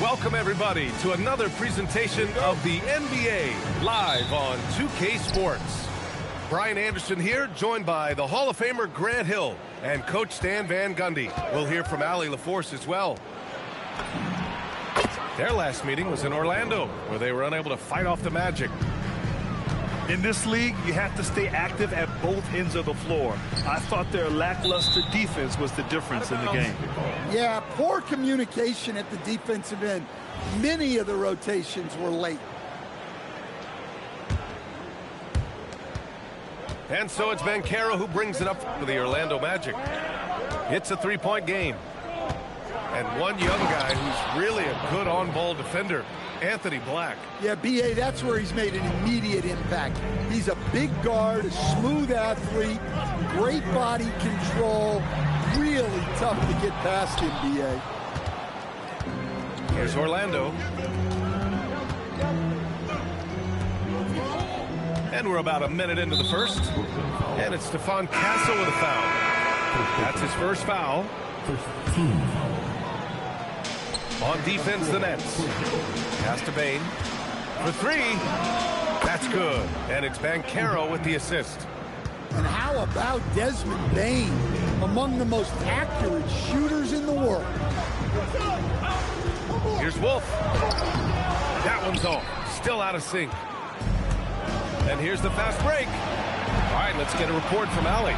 Welcome, everybody, to another presentation of the NBA live on 2K Sports. Brian Anderson here, joined by the Hall of Famer Grant Hill and Coach Stan Van Gundy. We'll hear from Allie LaForce as well. Their last meeting was in Orlando, where they were unable to fight off the Magic. In this league, you have to stay active at both ends of the floor. I thought their lackluster defense was the difference in the game. Yeah, poor communication at the defensive end. Many of the rotations were late. And so it's Banchero who brings it up for the Orlando Magic. It's a three-point game. And one young guy who's really a good on-ball defender, Anthony Black. Yeah, B.A., that's where he's made an immediate impact. He's a big guard, a smooth athlete, great body control, really tough to get past him, B.A. Here's Orlando. And we're about a minute into the first. And it's Stephon Castle with a foul. That's his first foul. On defense, the Nets. Pass to Bane. For three. That's good. And it's Banchero with the assist. And how about Desmond Bane, among the most accurate shooters in the world? Here's Wolf. That one's off. Still out of sync. And here's the fast break. All right, let's get a report from Allie.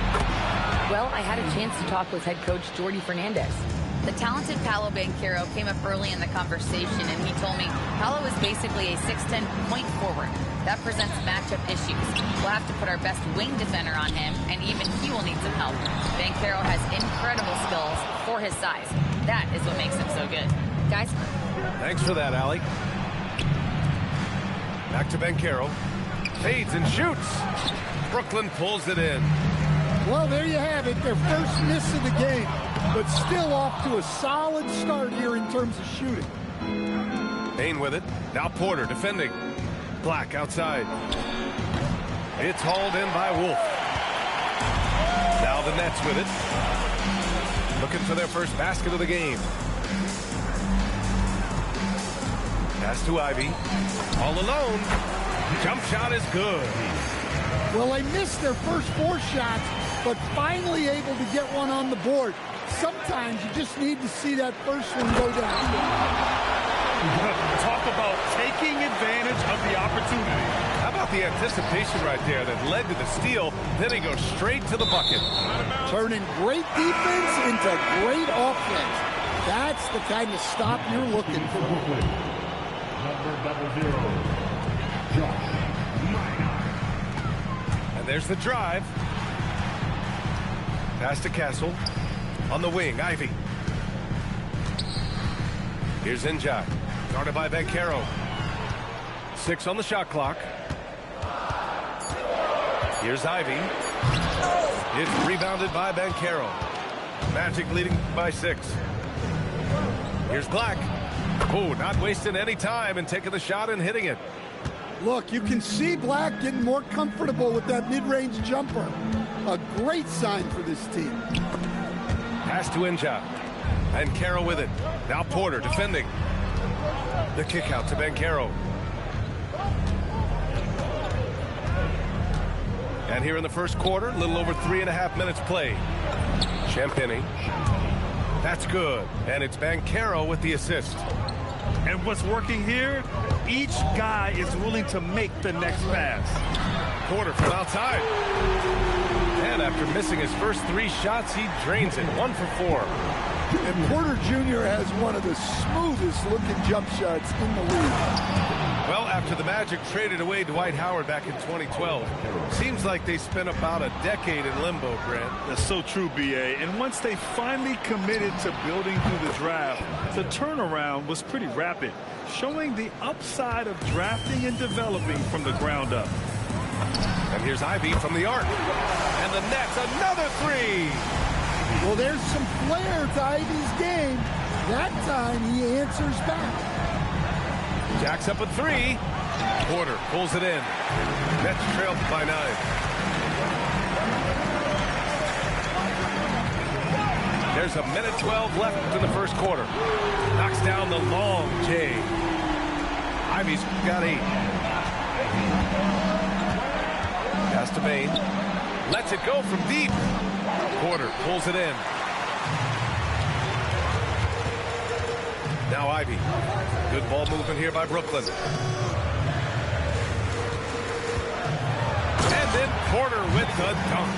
Well, I had a chance to talk with head coach Jordi Fernandez. The talented Paolo Banchero came up early in the conversation, and he told me Paolo is basically a 6'10" point forward. That presents matchup issues. We'll have to put our best wing defender on him, and even he will need some help. Banchero has incredible skills for his size. That is what makes him so good. Guys? Thanks for that, Allie. Back to Banchero. Fades and shoots. Brooklyn pulls it in. Well, there you have it, their first miss of the game, but still off to a solid start here in terms of shooting. Bane with it. Now Porter defending. Black outside. It's hauled in by Wolf. Now the Nets with it. Looking for their first basket of the game. Pass to Ivy. All alone. Jump shot is good. Well, they missed their first four shots, but finally able to get one on the board. Sometimes you just need to see that first one go down. Talk about taking advantage of the opportunity. How about the anticipation right there that led to the steal, then he goes straight to the bucket. Turning great defense into great offense. That's the kind of stop you're looking for. Number 00, Josh. And there's the drive. Pass to Castle. On the wing, Ivy. Here's Njai. Guarded by Banchero. 6 on the shot clock. Here's Ivy. It's rebounded by Banchero. Magic leading by 6. Here's Black. Oh, not wasting any time and taking the shot and hitting it. Look, you can see Black getting more comfortable with that mid-range jumper. A great sign for this team. Pass to Njai. Banchero with it. Now Porter defending. The kick out to Banchero. And here in the first quarter, a little over 3.5 minutes played. Champagnie. That's good. And it's Banchero with the assist. And what's working here, each guy is willing to make the next pass. Porter from outside. And after missing his first 3 shots, he drains it. 1 for 4. And Porter Jr. has one of the smoothest looking jump shots in the league. Well, after the Magic traded away Dwight Howard back in 2012, seems like they spent about a decade in limbo, Grant. That's so true, B.A. And once they finally committed to building through the draft, the turnaround was pretty rapid, showing the upside of drafting and developing from the ground up. And here's Ivy from the arc. And the Nets, another 3. Well, there's some flair to Ivy's game. That time he answers back. Jacks up a 3. Porter pulls it in. Nets trailed by 9. There's a minute 12 left in the first quarter. Knocks down the long J. Ivy's got 8. Pass to Bane. Lets it go from deep. Porter pulls it in. Now Ivy. Good ball movement here by Brooklyn. And then Porter with the dunk.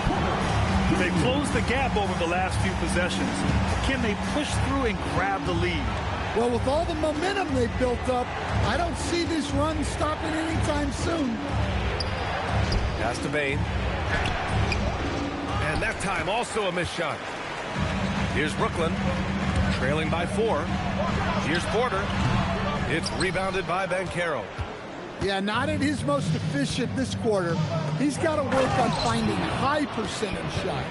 They closed the gap over the last few possessions. Can they push through and grab the lead? Well, with all the momentum they've built up, I don't see this run stopping anytime soon. Pass to Bane. And that time also a missed shot. Here's Brooklyn, trailing by 4. Here's Porter. It's rebounded by Banchero. Yeah, not at his most efficient this quarter. He's got to work on finding high percentage shots.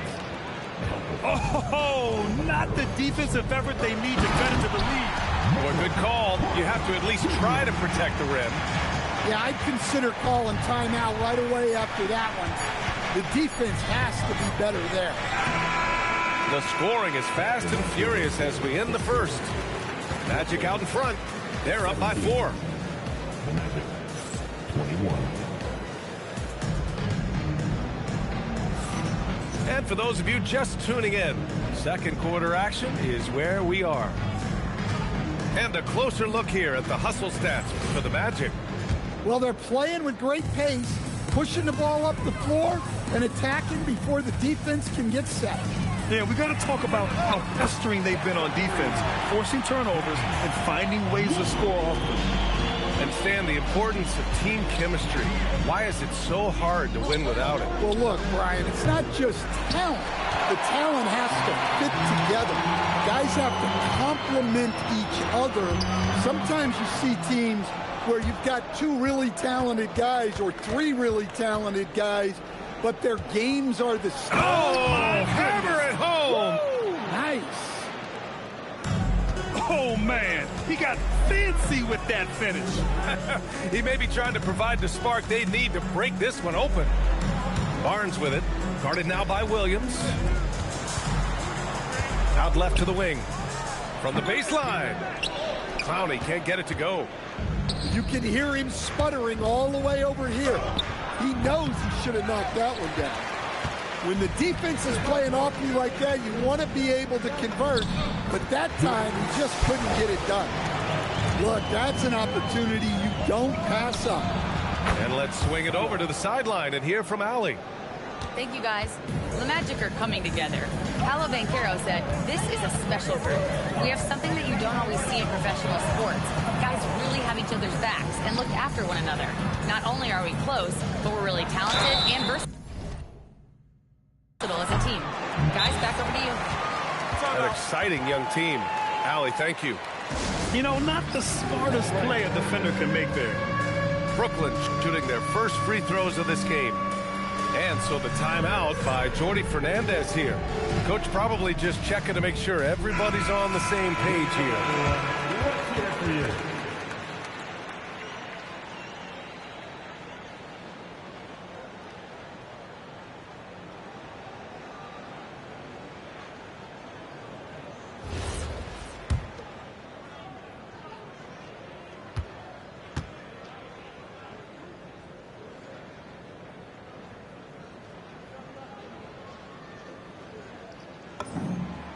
Oh, not the defensive effort they need to cut into the lead. Well, good call. You have to at least try to protect the rim. Yeah, I'd consider calling timeout right away after that one. The defense has to be better there. The scoring is fast and furious as we end the first. Magic out in front. They're up by 4. 21. And for those of you just tuning in, second quarter action is where we are. And a closer look here at the hustle stats for the Magic. Well, they're playing with great pace, pushing the ball up the floor and attacking before the defense can get set. Yeah, we got to talk about how pestering they've been on defense, forcing turnovers and finding ways to score off them. And Stan, the importance of team chemistry. Why is it so hard to win without it? Well, look, Brian, it's not just talent. The talent has to fit together. Guys have to complement each other. Sometimes you see teams where you've got 2 really talented guys or 3 really talented guys, but their games are the same. Oh, hammer it home! Woo, nice. Oh, man, he got fancy with that finish. He may be trying to provide the spark they need to break this one open. Barnes with it, guarded now by Williams. Out left to the wing. From the baseline. Clowney can't get it to go. You can hear him sputtering all the way over here. He knows he should have knocked that one down. When the defense is playing off you like that, you want to be able to convert, but that time he just couldn't get it done. Look, that's an opportunity you don't pass up. And let's swing it over to the sideline and hear from Allie. Thank you, guys. The Magic are coming together. Paolo Banchero said, this is a special group. We have something that you don't always see in professional sports. Guys really have each other's backs and look after one another. Not only are we close, but we're really talented and versatile as a team. Guys, back over to you. An exciting young team. Allie, thank you. You know, not the smartest play a defender can make there. Brooklyn shooting their first free throws of this game. And so the timeout by Jordi Fernandez here. Coach probably just checking to make sure everybody's on the same page here.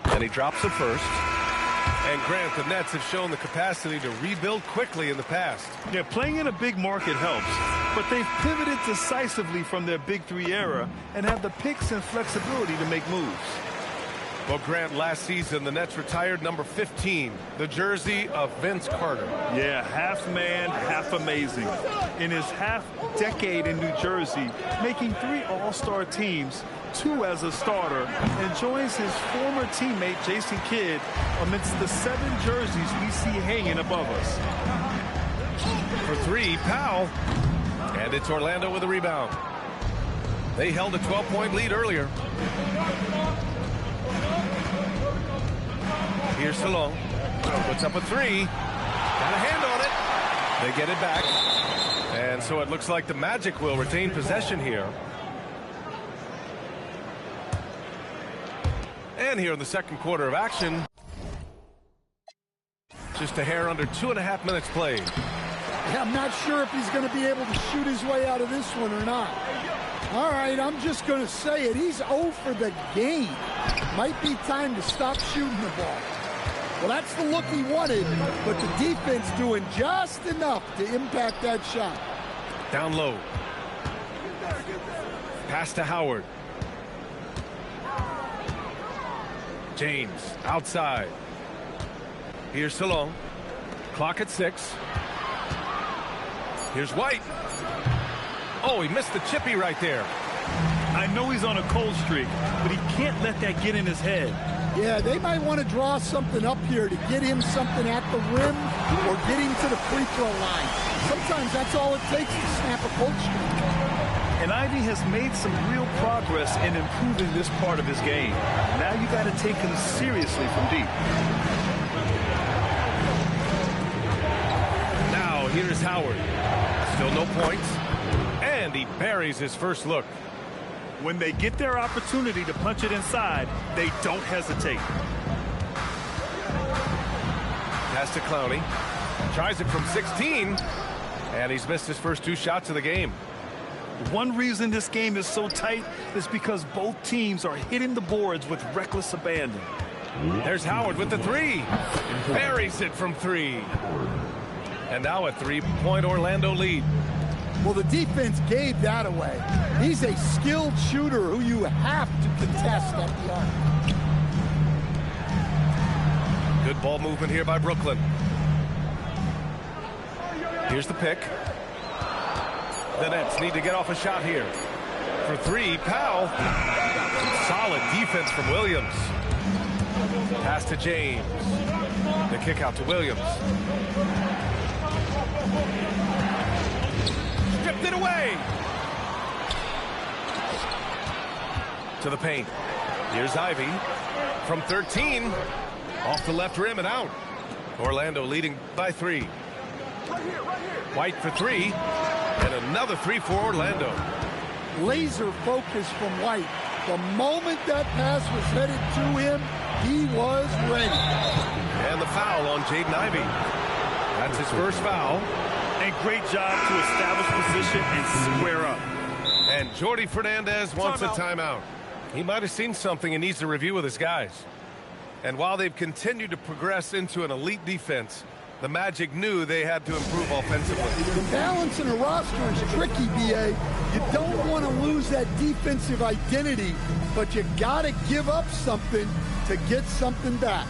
And he drops it first. And Grant, the Nets have shown the capacity to rebuild quickly in the past. Yeah, playing in a big market helps, but they've pivoted decisively from their Big 3 era and have the picks and flexibility to make moves. Well, Grant, last season, the Nets retired number 15, the jersey of Vince Carter. Yeah, half man, half amazing. In his half decade in New Jersey, making 3 all-star teams, 2 as a starter, and joins his former teammate Jason Kidd amidst the 7 jerseys we see hanging above us. For 3, Powell. And it's Orlando with a rebound. They held a 12-point lead earlier. Here's Salon. Puts up a 3. Got a hand on it. They get it back. And so it looks like the Magic will retain possession here. And here in the second quarter of action, just a hair under 2.5 minutes played. Yeah, I'm not sure if he's going to be able to shoot his way out of this one or not. All right, I'm just going to say it. He's 0 for the game. Might be time to stop shooting the ball. Well, that's the look he wanted, but the defense doing just enough to impact that shot. Down low. Pass to Howard. James outside. Here's Salon. Clock at 6. Here's White. Oh, he missed the chippy right there. I know he's on a cold streak, but he can't let that get in his head. Yeah, they might want to draw something up here to get him something at the rim or get him to the free throw line. Sometimes that's all it takes to snap a cold streak. And Ivey has made some real progress in improving this part of his game. Now you got to take him seriously from deep. Now here's Howard. Still no points. And he buries his first look. When they get their opportunity to punch it inside, they don't hesitate. Pass to Clowney. Tries it from 16. And he's missed his first 2 shots of the game. One reason this game is so tight is because both teams are hitting the boards with reckless abandon. There's Howard with the 3. Buries it from 3. And now a 3-point Orlando lead. Well, the defense gave that away. He's a skilled shooter who you have to contest at the arc. Good ball movement here by Brooklyn. Here's the pick. The Nets need to get off a shot here. For 3, Powell. Solid defense from Williams. Pass to James. The kick out to Williams. Stripped it away. To the paint. Here's Ivey. From 13. Off the left rim and out. Orlando leading by 3. White for 3. And another 3 for Orlando. Laser focus from White. The moment that pass was headed to him, he was ready. And the foul on Jaden Ivey. That's his first foul. And great job to establish position and square up. And Jordi Fernandez wants a timeout. He might have seen something and needs to review with his guys. And while they've continued to progress into an elite defense, the Magic knew they had to improve offensively. The balance in a roster is tricky, B.A. You don't want to lose that defensive identity, but you got to give up something to get something back.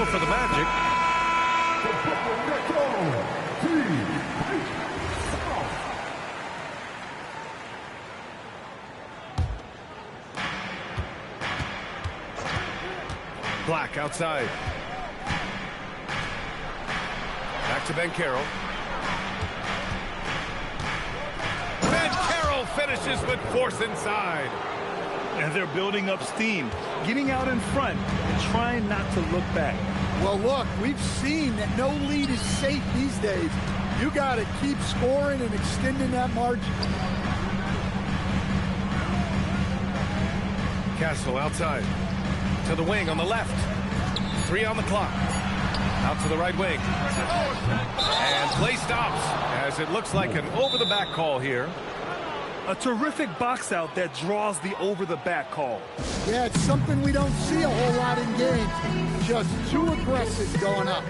For the Magic. Black outside. Back to Banchero. Banchero finishes with force inside. And they're building up steam, getting out in front and trying not to look back. Well, look, we've seen that no lead is safe these days. You got to keep scoring and extending that margin. Castle outside. To the wing on the left. 3 on the clock. Out to the right wing. And play stops as it looks like an over-the-back call here. A terrific box out that draws the over-the-back call. Yeah, it's something we don't see a whole lot in games. Just too aggressive going up.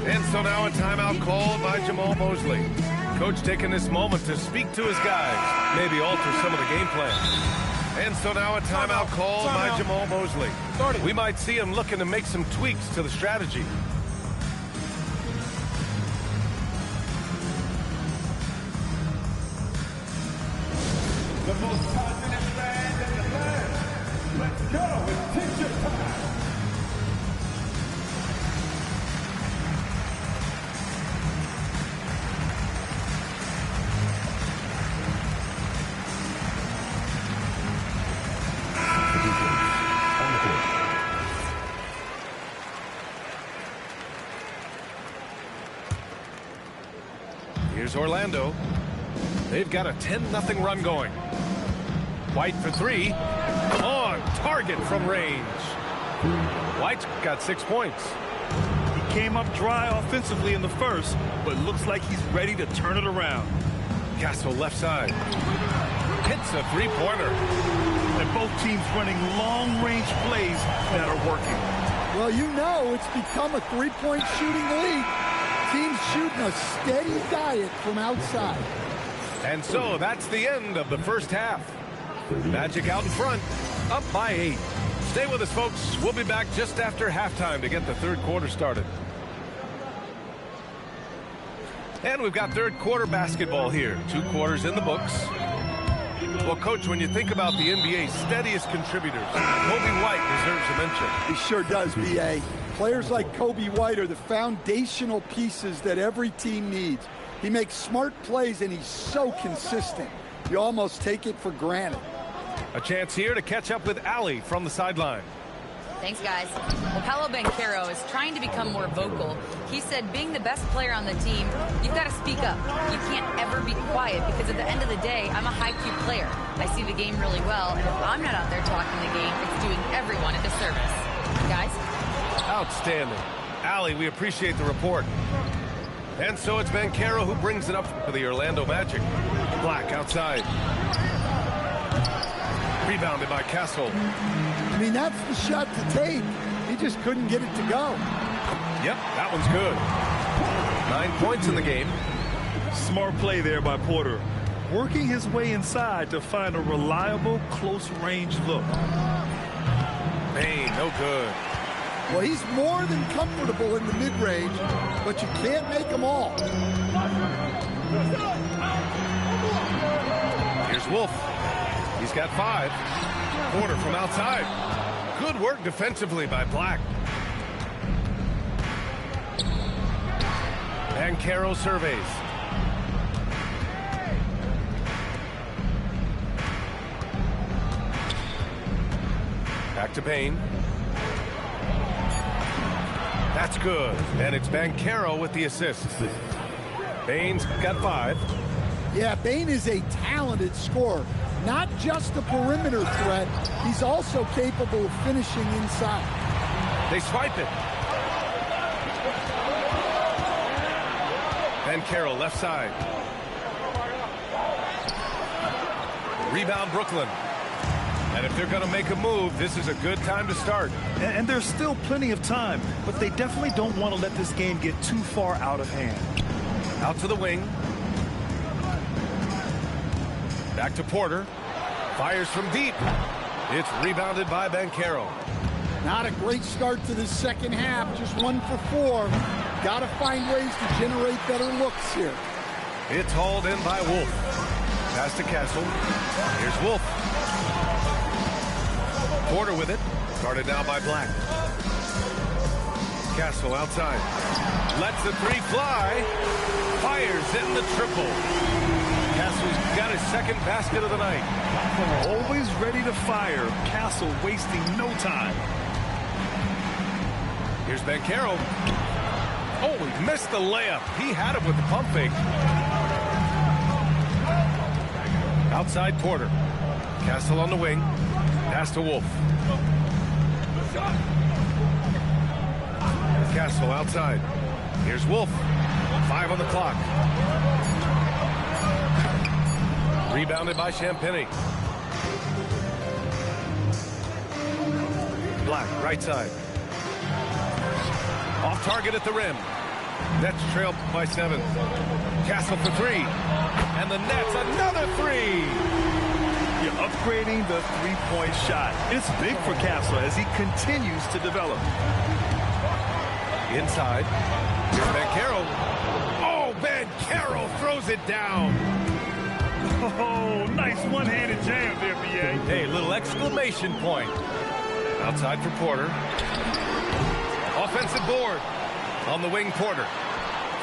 And so now a timeout called by Jamal Mosley. Coach taking this moment to speak to his guys, maybe alter some of the game plan. And so now a timeout called by Jamal Mosley. We might see him looking to make some tweaks to the strategy. The most positive fans in the land. Let's go with Teacher Here's Orlando. They've got a 10-0 run going. White for three. On target from range. White's got 6 points. He came up dry offensively in the first, but looks like he's ready to turn it around. Castle left side. Hits a three-pointer. And both teams running long-range plays that are working. Well, you know it's become a three-point shooting league. Teams shooting a steady diet from outside. And so that's the end of the first half. Magic out in front, up by 8. Stay with us, folks. We'll be back just after halftime to get the third quarter started. And we've got third quarter basketball here. 2 quarters in the books. Well, Coach, when you think about the NBA's steadiest contributors, Coby White deserves a mention. He sure does, B.A. Players like Coby White are the foundational pieces that every team needs. He makes smart plays, and he's so consistent. You almost take it for granted. A chance here to catch up with Allie from the sideline. Thanks, guys. Well, Paolo Banchero is trying to become more vocal. He said being the best player on the team, you've got to speak up. You can't ever be quiet because at the end of the day, I'm a high-Q player. I see the game really well, and if I'm not out there talking the game, it's doing everyone a disservice. Guys? Outstanding. Allie, we appreciate the report. And so it's Banchero who brings it up for the Orlando Magic. Black outside. Rebounded by Castle. I mean, that's the shot to take. He just couldn't get it to go. Yep, that one's good. 9 points in the game. Smart play there by Porter. Working his way inside to find a reliable, close-range look. Bane, no good. Well, he's more than comfortable in the mid-range, but you can't make them all. Here's Wolf. He's got 5. Porter from outside. Good work defensively by Black. Banchero surveys. Back to Bane. That's good. And it's Banchero with the assist. Bane's got 5. Yeah, Bane is a talented scorer. Not just a perimeter threat, he's also capable of finishing inside. They swipe it. Banchero left side. Rebound Brooklyn. And if they're going to make a move, this is a good time to start. And there's still plenty of time, but they definitely don't want to let this game get too far out of hand. Out to the wing. Back to Porter. Fires from deep. It's rebounded by Banchero. Not a great start to the second half. Just 1 for 4. Got to find ways to generate better looks here. It's hauled in by Wolf. Pass to Castle. Here's Wolf. Porter with it. Guarded now by Black. Castle outside. Lets the 3 fly. Fires in the triple. Castle's got his second basket of the night. Always ready to fire. Castle wasting no time. Here's Banchero. Oh, he missed the layup. He had it with the pump fake. Outside Porter. Castle on the wing. Pass to Wolf. Castle outside. Here's Wolf. 5 on the clock. Rebounded by Champagnie. Black, right side. Off target at the rim. Nets trailed by 7. Castle for 3. And the Nets, another 3. You're upgrading the three-point shot. It's big for Castle as he continues to develop. Inside. Here's Banchero. Oh, Banchero throws it down. Oh, nice one-handed jam there, B.A. Hey, little exclamation point. Outside for Porter. Offensive board. On the wing, Porter.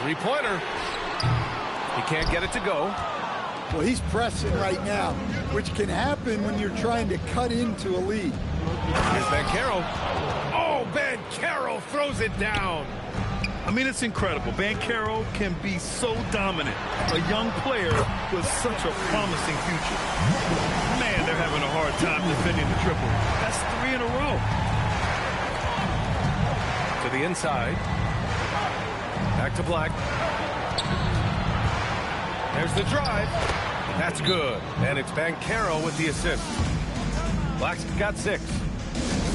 3-pointer. He can't get it to go. Well, he's pressing right now, which can happen when you're trying to cut into a lead. Here's Banchero. Oh, Banchero throws it down. I mean, it's incredible. Banchero can be so dominant. A young player with such a promising future. Man, they're having a hard time defending the triple. That's 3 in a row. To the inside. Back to Black. There's the drive. That's good. And it's Banchero with the assist. Black's got 6.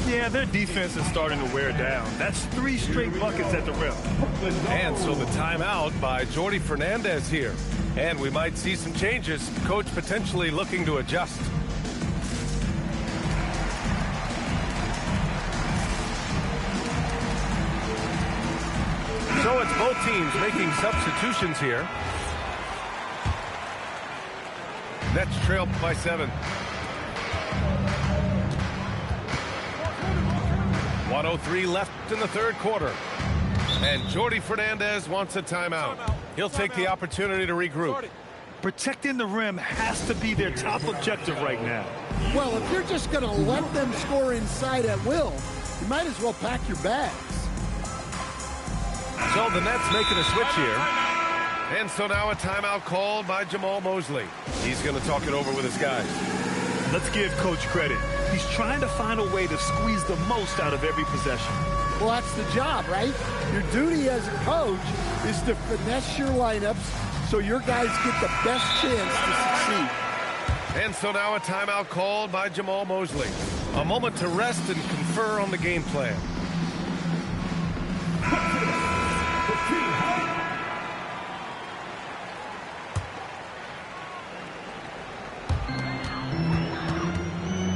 Yeah, their defense is starting to wear down. That's 3 straight buckets at the rim. And so the timeout by Jordi Fernandez here. And we might see some changes. Coach potentially looking to adjust. So it's both teams making substitutions here. Nets trail by 7. 1:03 left in the third quarter. And Jordi Fernandez wants a timeout. He'll take the opportunity to regroup. Protecting the rim has to be their top objective right now. Well, if you're just going to let them score inside at will, you might as well pack your bags. So the Nets making a switch here. And so now a timeout called by Jamal Mosley. He's going to talk it over with his guys. Let's give Coach credit. He's trying to find a way to squeeze the most out of every possession. Well, that's the job, right? Your duty as a coach is to finesse your lineups so your guys get the best chance to succeed. And so now a timeout called by Jamal Mosley. A moment to rest and confer on the game plan.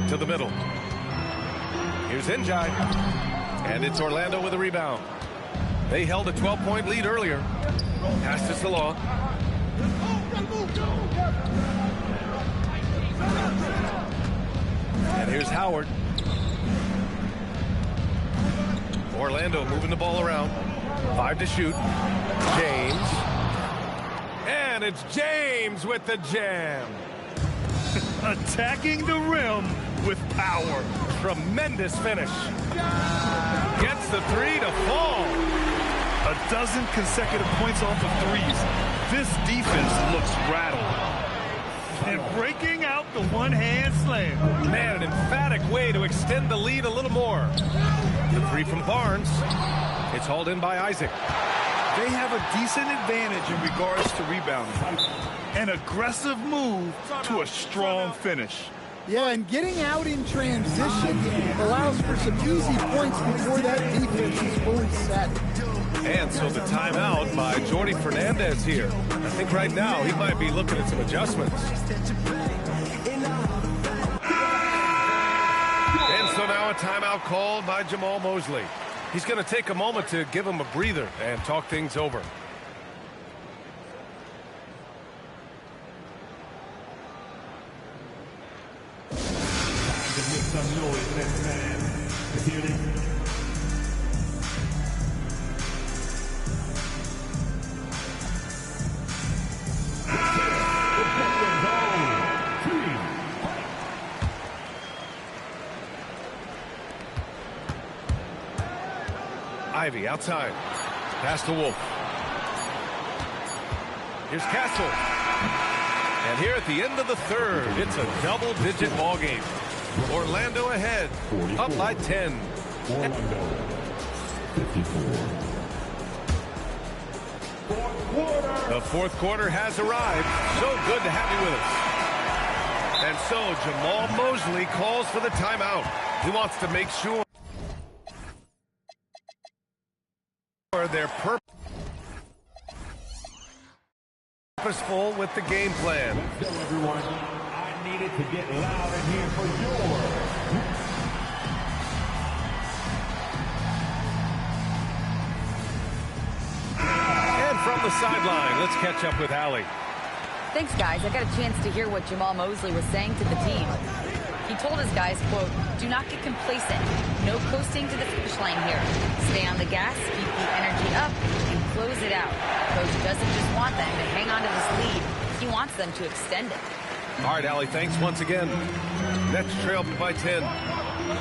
To the middle. Here's Njai. And it's Orlando with a rebound. They held a 12-point lead earlier. Pass to Salah. And here's Howard. Orlando moving the ball around. 5 to shoot. James. And it's James with the jam. Attacking the rim with power. Tremendous finish. Gets the 3 to fall. A dozen consecutive points off of threes. This defense looks rattled. And breaking out the one-hand slam. Man, an emphatic way to extend the lead a little more. The 3 from Barnes. It's hauled in by Isaac. They have a decent advantage in regards to rebounding. An aggressive move to a strong finish. Yeah, and getting out in transition allows for some easy points before that defense is fully set. And so the timeout by Jordi Fernandez here. I think right now he might be looking at some adjustments. And so now a timeout called by Jamal Mosley. He's going to take a moment to give him a breather and talk things over. Ivy outside. Pass to Wolf. Here's Castle. And here at the end of the third, it's a double-digit ball game. Orlando ahead, up by 10. Orlando, 54. The fourth quarter has arrived. So good to have you with us. And so Jamal Mosley calls for the timeout. He wants to make sure they're purposeful with the game plan. Let's go, everyone. I needed to get loud in here for yours. And from the sideline, let's catch up with Allie. Thanks, guys. I got a chance to hear what Jamal Mosley was saying to the team. He told his guys, quote, "Do not get complacent. No coasting to the finish line here. Stay on the gas, keep the energy up, and close it out." Coach doesn't just want them to hang on to this lead. He wants them to extend it. All right, Allie, thanks once again. Nets trailed by 10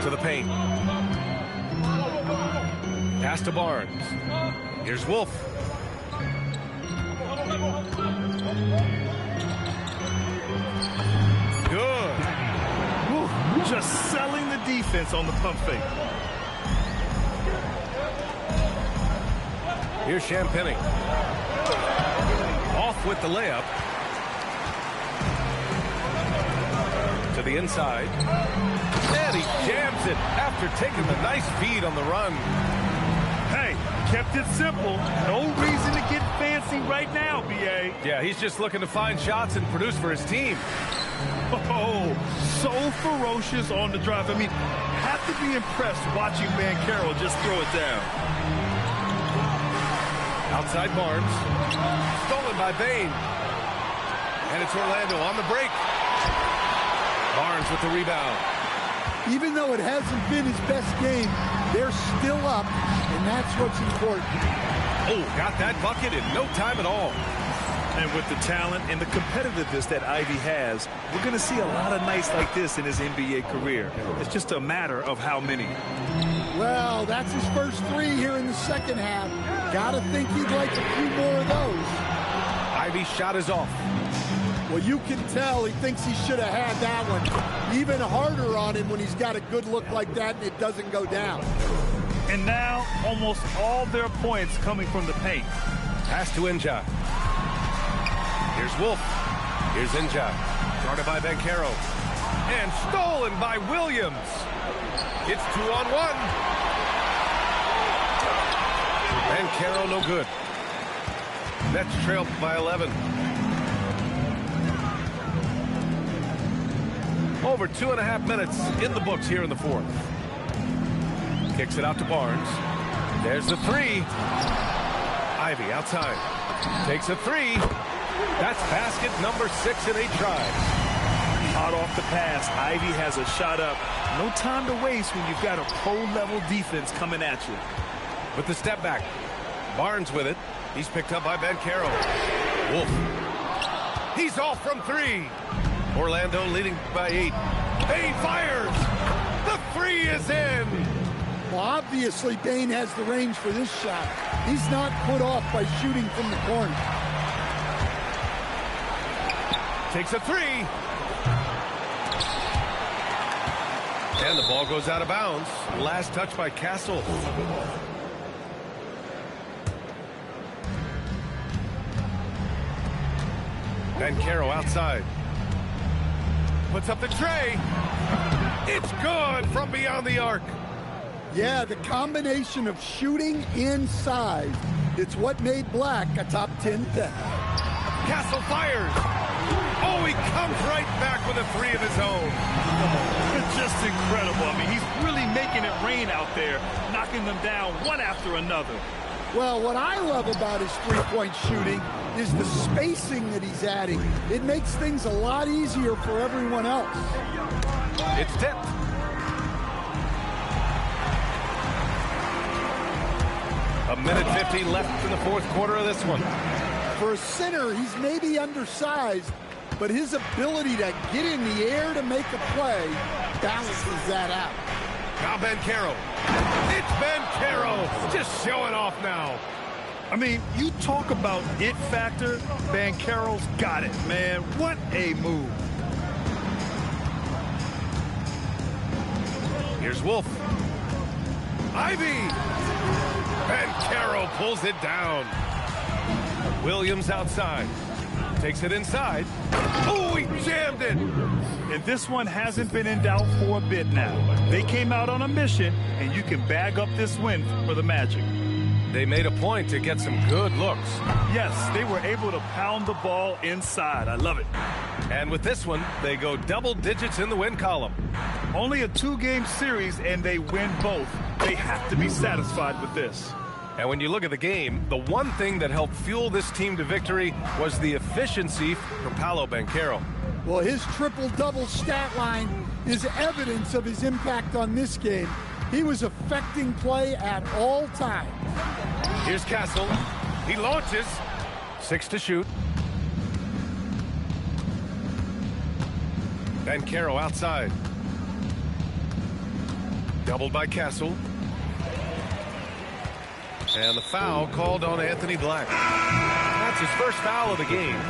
to the paint. Pass to Barnes. Here's Wolf. Good. Whew, just selling the defense on the pump fake. Here's Champagnie. Off with the layup. To the inside. And he jams it after taking the nice feed on the run. Hey, kept it simple. No reason to get fancy right now, B.A. Yeah, he's just looking to find shots and produce for his team. Oh, so ferocious on the drive. I mean, have to be impressed watching Banchero just throw it down. Outside Barnes. Stolen by Bane. And it's Orlando on the break. Barnes with the rebound. Even though it hasn't been his best game, they're still up, and that's what's important. Oh, got that bucket in no time at all. And with the talent and the competitiveness that Ivey has, we're going to see a lot of nights like this in his NBA career. It's just a matter of how many. Well, that's his first three here in the second half. Gotta think he'd like a few more of those. Ivey's shot is off. Well, you can tell he thinks he should have had that one. Even harder on him when he's got a good look like that and it doesn't go down. And now, almost all their points coming from the paint. Pass to N'Ja. Here's Wolf. Here's N'Ja. Guarded by Banchero. And stolen by Williams. It's 2-on-1. Banchero no good. Nets trailed by 11. Over 2.5 minutes in the books here in the fourth. Kicks it out to Barnes. There's the three. Ivey outside. Takes a three. That's basket number 6 in 8 tries. Hot off the pass, Ivey has a shot up. No time to waste when you've got a pro-level defense coming at you. With the step back. Barnes with it. He's picked up by Banchero. Wolf. He's off from 3. Orlando leading by 8. Bane fires. The 3 is in. Well, obviously, Bane has the range for this shot. He's not put off by shooting from the corner. Takes a 3. And the ball goes out of bounds. Last touch by Castle. Banchero outside. Puts up the tray. It's good from beyond the arc. Yeah, the combination of shooting inside, it's what made Black a top 10 pick. Castle fires. Oh, he comes right back with a 3 of his own. It's just incredible. I mean, he's really making it rain out there, knocking them down one after another. Well, what I love about his three-point shooting is the spacing that he's adding. It makes things a lot easier for everyone else. It's tipped. A minute 15 left in the fourth quarter of this one. For a center, he's maybe undersized, but his ability to get in the air to make a play balances that out. Now Banchero. It's Banchero just showing off now. I mean, you talk about it factor, Banchero's got it, man. What a move. Here's Wolf. Ivey. Banchero pulls it down. Williams outside. Takes it inside. Oh, he jammed it. And this one hasn't been in doubt for a bit now. They came out on a mission, and you can bag up this win for the Magic. They made a point to get some good looks. Yes, they were able to pound the ball inside. I love it. And with this one, they go double digits in the win column. Only a 2-game series, and they win both. They have to be satisfied with this. And when you look at the game, the one thing that helped fuel this team to victory was the efficiency for Paolo Banchero. Well, his triple-double stat line is evidence of his impact on this game. He was affecting play at all times. Here's Castle. He launches. 6 to shoot. Banchero outside. Doubled by Castle. And the foul called on Anthony Black. That's his first foul of the game.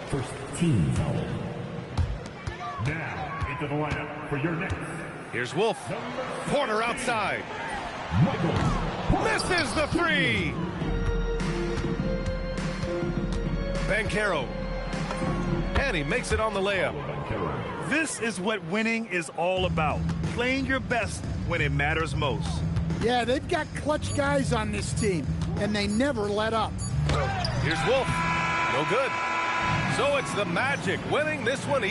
First team foul. Now into the lineup for your next. Here's Wolf. Porter outside. Michael. Misses the three. Banchero. And he makes it on the layup. This is what winning is all about. Playing your best when it matters most. Yeah, they've got clutch guys on this team, and they never let up. Here's Wolf. No good. So it's the Magic winning this one.